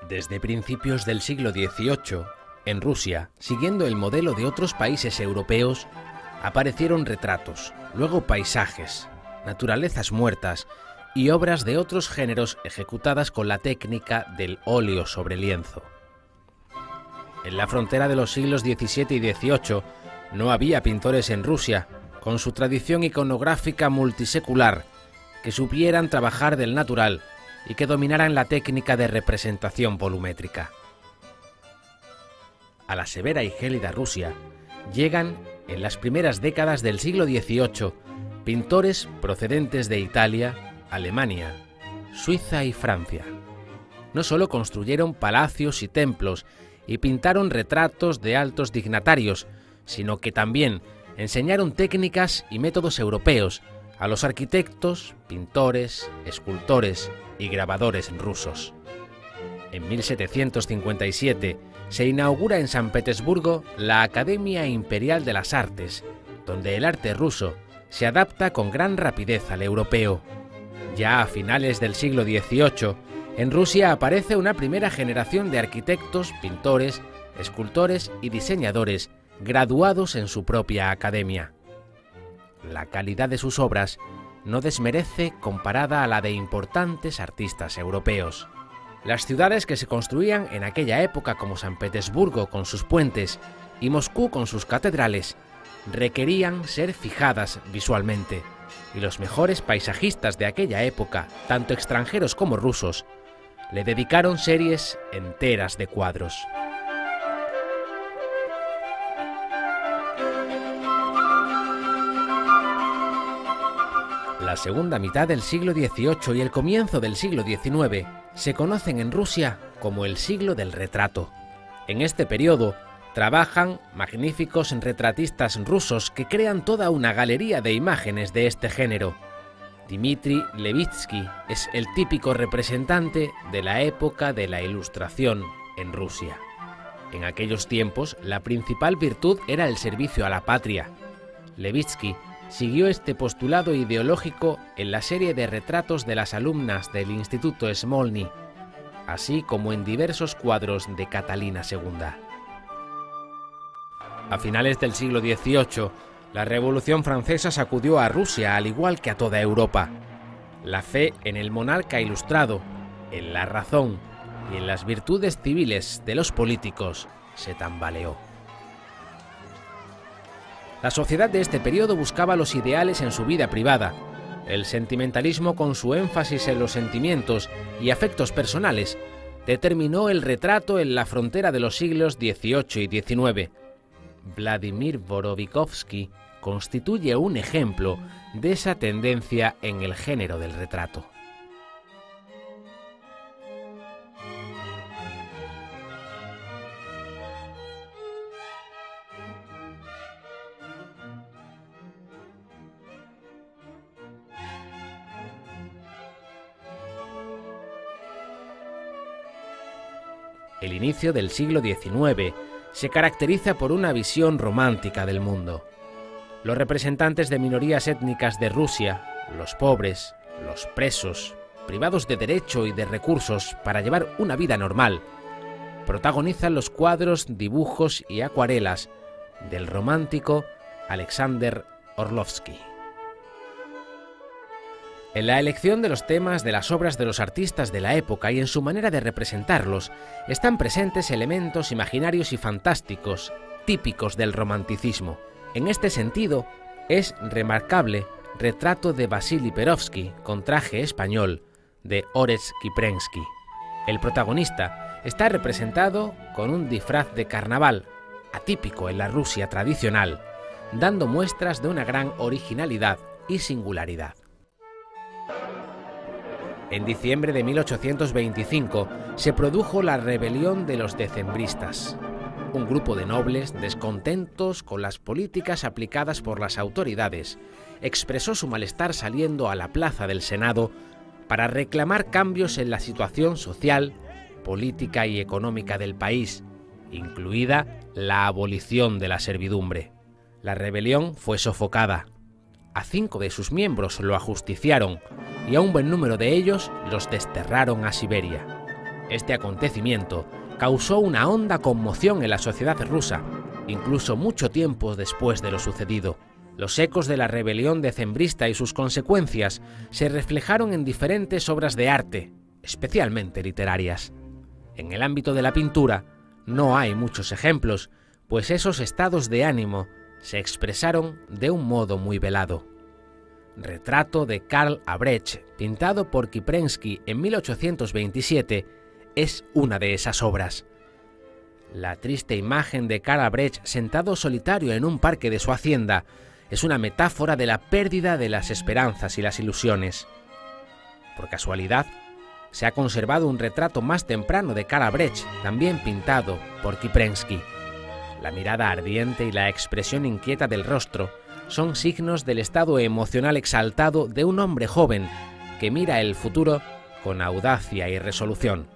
Desde principios del siglo XVIII, en Rusia, siguiendo el modelo de otros países europeos, aparecieron retratos, luego paisajes, naturalezas muertas y obras de otros géneros ejecutadas con la técnica del óleo sobre lienzo. En la frontera de los siglos XVII y XVIII no había pintores en Rusia, con su tradición iconográfica multisecular, que supieran trabajar del natural y que dominaran la técnica de representación volumétrica. A la severa y gélida Rusia llegan, en las primeras décadas del siglo XVIII, pintores procedentes de Italia, Alemania, Suiza y Francia. No solo construyeron palacios y templos y pintaron retratos de altos dignatarios, sino que también enseñaron técnicas y métodos europeos a los arquitectos, pintores, escultores y grabadores rusos. En 1757 se inaugura en San Petersburgo la Academia Imperial de las Artes, donde el arte ruso se adapta con gran rapidez al europeo. Ya a finales del siglo XVIII, en Rusia aparece una primera generación de arquitectos, pintores, escultores y diseñadores graduados en su propia academia. La calidad de sus obras no desmerece comparada a la de importantes artistas europeos. Las ciudades que se construían en aquella época, como San Petersburgo con sus puentes y Moscú con sus catedrales, requerían ser fijadas visualmente, y los mejores paisajistas de aquella época, tanto extranjeros como rusos, le dedicaron series enteras de cuadros. La segunda mitad del siglo XVIII y el comienzo del siglo XIX se conocen en Rusia como el siglo del retrato. En este periodo trabajan magníficos retratistas rusos que crean toda una galería de imágenes de este género. Dmitri Levitsky es el típico representante de la época de la Ilustración en Rusia. En aquellos tiempos, la principal virtud era el servicio a la patria. Levitsky siguió este postulado ideológico en la serie de retratos de las alumnas del Instituto Smolny, así como en diversos cuadros de Catalina II. A finales del siglo XVIII, la Revolución Francesa sacudió a Rusia al igual que a toda Europa. La fe en el monarca ilustrado, en la razón y en las virtudes civiles de los políticos se tambaleó. La sociedad de este periodo buscaba los ideales en su vida privada. El sentimentalismo, con su énfasis en los sentimientos y afectos personales, determinó el retrato en la frontera de los siglos XVIII y XIX. Vladimir Borovikovsky constituye un ejemplo de esa tendencia en el género del retrato. El inicio del siglo XIX se caracteriza por una visión romántica del mundo. Los representantes de minorías étnicas de Rusia, los pobres, los presos, privados de derecho y de recursos para llevar una vida normal, protagonizan los cuadros, dibujos y acuarelas del romántico Alexander Orlovsky. En la elección de los temas de las obras de los artistas de la época y en su manera de representarlos, están presentes elementos imaginarios y fantásticos, típicos del romanticismo. En este sentido, es remarcable Retrato de Vasily Perovsky con traje español, de Orest Kiprensky. El protagonista está representado con un disfraz de carnaval, atípico en la Rusia tradicional, dando muestras de una gran originalidad y singularidad. En diciembre de 1825 se produjo la rebelión de los decembristas. Un grupo de nobles, descontentos con las políticas aplicadas por las autoridades, expresó su malestar saliendo a la plaza del Senado para reclamar cambios en la situación social, política y económica del país, incluida la abolición de la servidumbre. La rebelión fue sofocada. A 5 de sus miembros lo ajusticiaron y a un buen número de ellos los desterraron a Siberia. Este acontecimiento causó una honda conmoción en la sociedad rusa, incluso mucho tiempo después de lo sucedido. Los ecos de la rebelión decembrista y sus consecuencias se reflejaron en diferentes obras de arte, especialmente literarias. En el ámbito de la pintura no hay muchos ejemplos, pues esos estados de ánimo se expresaron de un modo muy velado. Retrato de Karl Albrecht, pintado por Kiprensky en 1827, es una de esas obras. La triste imagen de Karl Albrecht sentado solitario en un parque de su hacienda es una metáfora de la pérdida de las esperanzas y las ilusiones. Por casualidad, se ha conservado un retrato más temprano de Karl Albrecht, también pintado por Kiprensky. La mirada ardiente y la expresión inquieta del rostro son signos del estado emocional exaltado de un hombre joven que mira el futuro con audacia y resolución.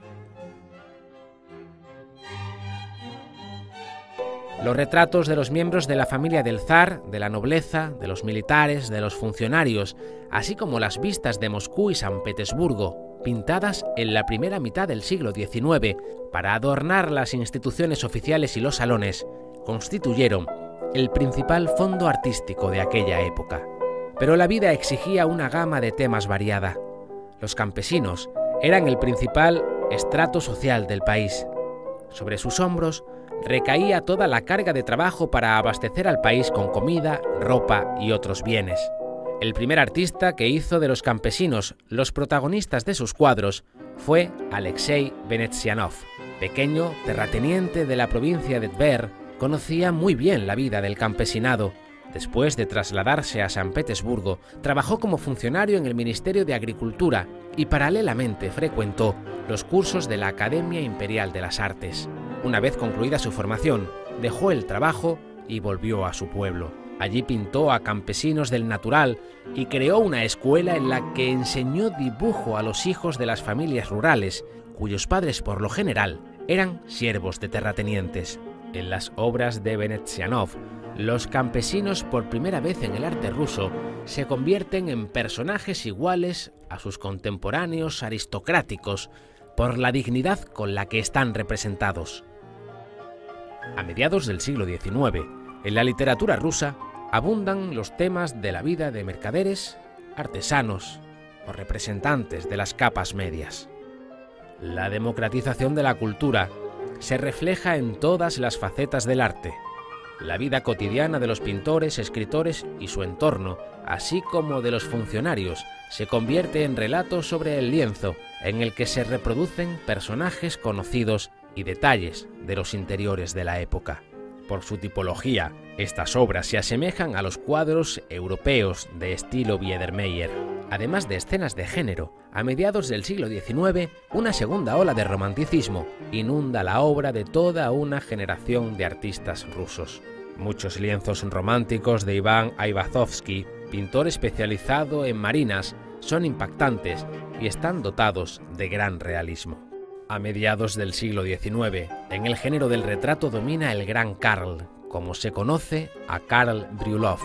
Los retratos de los miembros de la familia del zar, de la nobleza, de los militares, de los funcionarios, así como las vistas de Moscú y San Petersburgo, pintadas en la primera mitad del siglo XIX para adornar las instituciones oficiales y los salones, constituyeron el principal fondo artístico de aquella época. Pero la vida exigía una gama de temas variada. Los campesinos eran el principal estrato social del país. Sobre sus hombros recaía toda la carga de trabajo para abastecer al país con comida, ropa y otros bienes. El primer artista que hizo de los campesinos los protagonistas de sus cuadros fue Alexei Venezianov. Pequeño terrateniente de la provincia de Tver, conocía muy bien la vida del campesinado. Después de trasladarse a San Petersburgo, trabajó como funcionario en el Ministerio de Agricultura y paralelamente frecuentó los cursos de la Academia Imperial de las Artes. Una vez concluida su formación, dejó el trabajo y volvió a su pueblo. Allí pintó a campesinos del natural y creó una escuela en la que enseñó dibujo a los hijos de las familias rurales, cuyos padres por lo general eran siervos de terratenientes. En las obras de Venezianov, los campesinos por primera vez en el arte ruso se convierten en personajes iguales a sus contemporáneos aristocráticos por la dignidad con la que están representados. A mediados del siglo XIX, en la literatura rusa abundan los temas de la vida de mercaderes, artesanos o representantes de las capas medias. La democratización de la cultura se refleja en todas las facetas del arte. La vida cotidiana de los pintores, escritores y su entorno, así como de los funcionarios, se convierte en relatos sobre el lienzo, en el que se reproducen personajes conocidos y detalles de los interiores de la época. Por su tipología, estas obras se asemejan a los cuadros europeos de estilo Biedermeier. Además de escenas de género, a mediados del siglo XIX, una segunda ola de romanticismo inunda la obra de toda una generación de artistas rusos. Muchos lienzos románticos de Iván Aivazovsky, pintor especializado en marinas, son impactantes y están dotados de gran realismo. A mediados del siglo XIX, en el género del retrato domina el gran Karl, como se conoce a Karl Bryullov,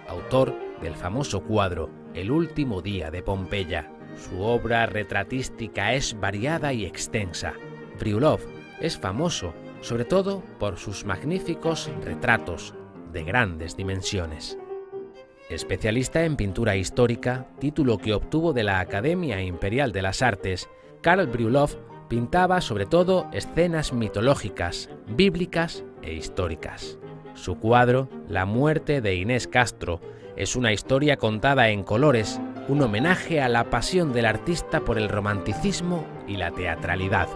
autor del famoso cuadro El último día de Pompeya. Su obra retratística es variada y extensa. Bryullov es famoso sobre todo por sus magníficos retratos de grandes dimensiones. Especialista en pintura histórica, título que obtuvo de la Academia Imperial de las Artes, Karl Bryullov pintaba sobre todo escenas mitológicas, bíblicas e históricas. Su cuadro, La muerte de Inés Castro, es una historia contada en colores, un homenaje a la pasión del artista por el romanticismo y la teatralidad.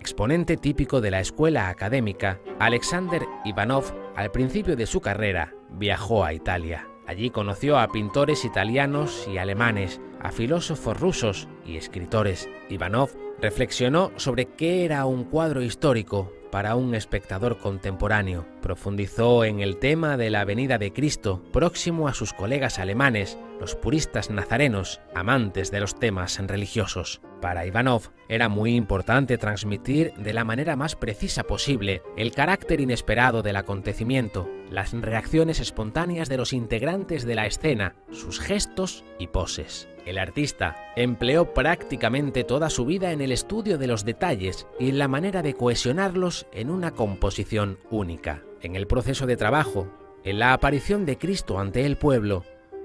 Exponente típico de la escuela académica, Alexander Ivanov, al principio de su carrera, viajó a Italia. Allí conoció a pintores italianos y alemanes, a filósofos rusos y escritores. Ivanov reflexionó sobre qué era un cuadro histórico para un espectador contemporáneo. Profundizó en el tema de la venida de Cristo, próximo a sus colegas alemanes, los puristas nazarenos, amantes de los temas religiosos. Para Ivanov era muy importante transmitir de la manera más precisa posible el carácter inesperado del acontecimiento, las reacciones espontáneas de los integrantes de la escena, sus gestos y poses. El artista empleó prácticamente toda su vida en el estudio de los detalles y en la manera de cohesionarlos en una composición única. En el proceso de trabajo, en la aparición de Cristo ante el pueblo,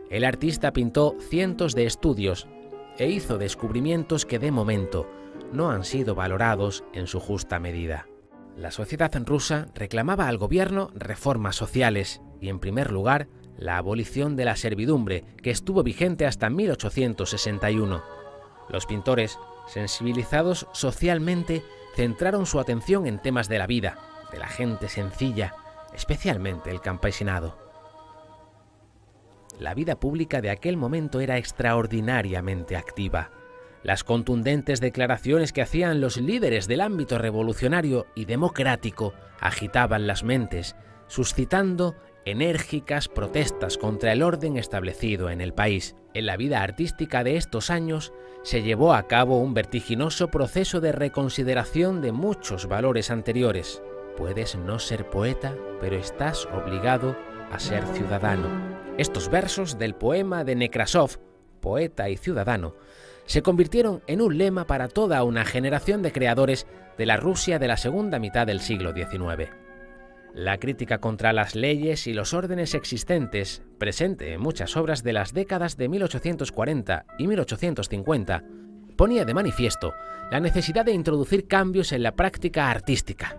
el artista pintó cientos de estudios e hizo descubrimientos que de momento no han sido valorados en su justa medida. La sociedad rusa reclamaba al gobierno reformas sociales y, en primer lugar, la abolición de la servidumbre, que estuvo vigente hasta 1861. Los pintores, sensibilizados socialmente, centraron su atención en temas de la vida, de la gente sencilla, especialmente el campesinado. La vida pública de aquel momento era extraordinariamente activa. Las contundentes declaraciones que hacían los líderes del ámbito revolucionario y democrático agitaban las mentes, suscitando enérgicas protestas contra el orden establecido en el país. En la vida artística de estos años se llevó a cabo un vertiginoso proceso de reconsideración de muchos valores anteriores. Puedes no ser poeta, pero estás obligado a ser ciudadano. Estos versos del poema de Nekrasov, Poeta y Ciudadano, se convirtieron en un lema para toda una generación de creadores de la Rusia de la segunda mitad del siglo XIX. La crítica contra las leyes y los órdenes existentes, presente en muchas obras de las décadas de 1840 y 1850, ponía de manifiesto la necesidad de introducir cambios en la práctica artística.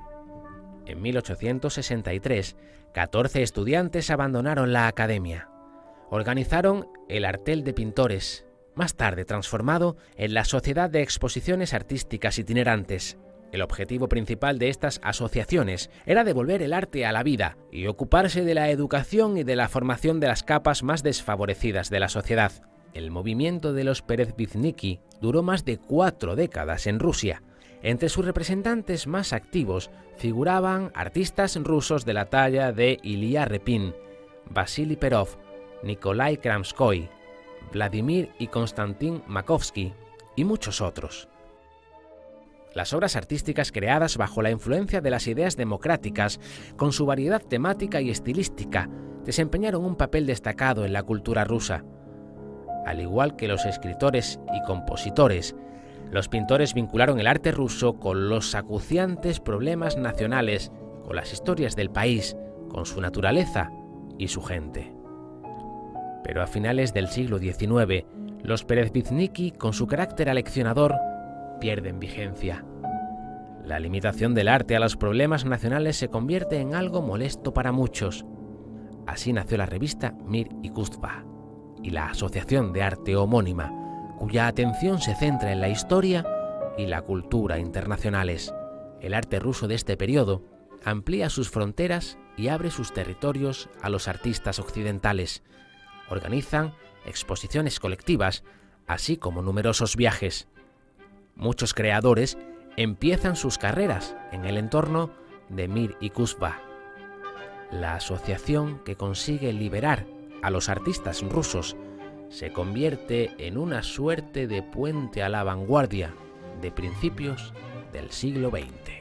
En 1863, 14 estudiantes abandonaron la academia. Organizaron el Artel de Pintores, más tarde transformado en la Sociedad de Exposiciones Artísticas Itinerantes. El objetivo principal de estas asociaciones era devolver el arte a la vida y ocuparse de la educación y de la formación de las capas más desfavorecidas de la sociedad. El movimiento de los Peresvizhniki duró más de 4 décadas en Rusia. Entre sus representantes más activos figuraban artistas rusos de la talla de Ilya Repin, Vasily Perov, Nikolai Kramskoy, Vladimir y Konstantin Makovsky y muchos otros. Las obras artísticas creadas bajo la influencia de las ideas democráticas, con su variedad temática y estilística, desempeñaron un papel destacado en la cultura rusa. Al igual que los escritores y compositores, los pintores vincularon el arte ruso con los acuciantes problemas nacionales, con las historias del país, con su naturaleza y su gente. Pero a finales del siglo XIX, los Peresvizhniki, con su carácter aleccionador, pierden vigencia. La limitación del arte a los problemas nacionales se convierte en algo molesto para muchos. Así nació la revista Mir y Kuzba y la asociación de arte homónima, cuya atención se centra en la historia y la cultura internacionales. El arte ruso de este periodo amplía sus fronteras y abre sus territorios a los artistas occidentales. Organizan exposiciones colectivas, así como numerosos viajes. Muchos creadores empiezan sus carreras en el entorno de Mir y Kuzba, la asociación que consigue liberar a los artistas rusos. Se convierte en una suerte de puente a la vanguardia de principios del siglo XX.